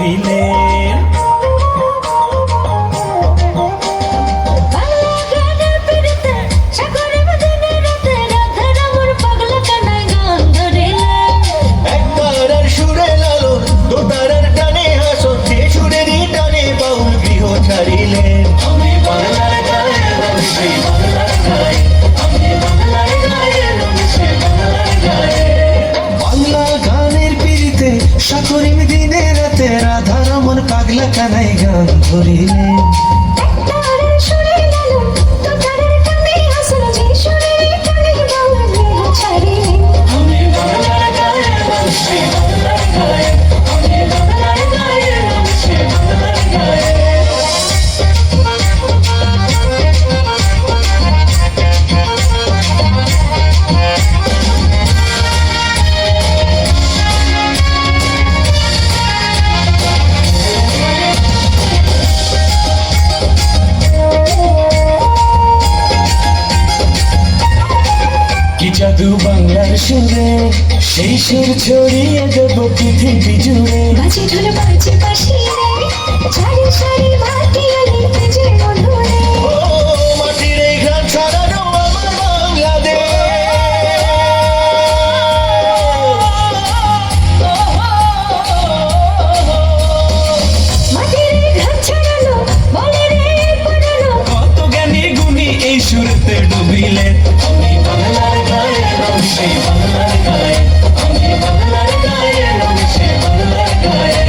ধরিলেন। একতারার সুরে লালন, দোতারার টানে হাসন, যে সুরেরই টানে বাউল গৃহ ছাড়িলেন। আমি বাংলার গায়ে রয়েছি, বাংলার গায়ে, আমি বাংলার গায়ে রয়েছি, বাংলার গায়ে। বাংলা গানের পিড়িতে সাকরিম দিনে রাতে রাধা রমন পাগলা কানাই গান ধরিলেন। আমি বাংলার গায়ে রয়েছি, বাংলার গায়ে, আমি বাংলার গায়ে রয়েছি, বাংলার গায়ে। কি জাদু বাংলার সুরে, সেই সুর ছড়িয়ে দেব পৃথিবী জুড়ে। ও মাটির এই ঘ্রাণ ছড়ানো আমার বাংলাদেশ। কত জ্ঞানী গুণী এই সুরতে ডুবিলেন। আমি বাংলার গায়ে রয়েছি, বাংলার গায়ে, আমি বাংলার গায়ে রয়েছি, বাংলার গায়ে।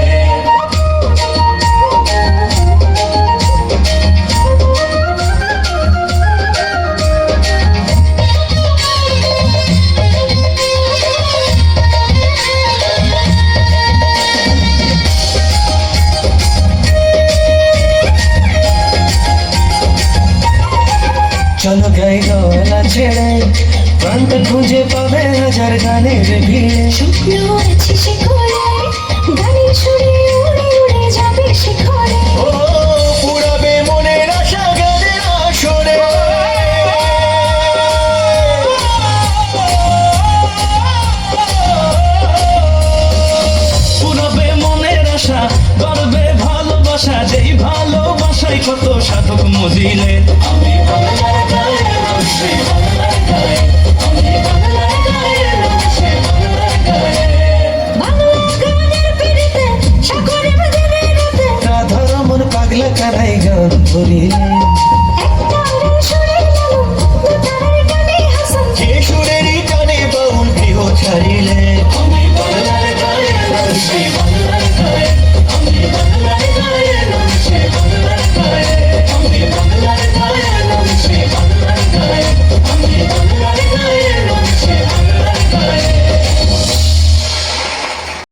চলো গাই গলা ছেড়ে, প্রাণটা খুঁজে পাবে হাজার গানের ভিড়ে। ও পুরাবে মনের আশা গানের আসরে। পুরাবে মনের আশা, গর্বে ভালোবাসা, যেই ভালোবাসায় কত সাধক মজিলেন। আমি বাংলার গায়ে রয়েছি, বাংলার গায়ে,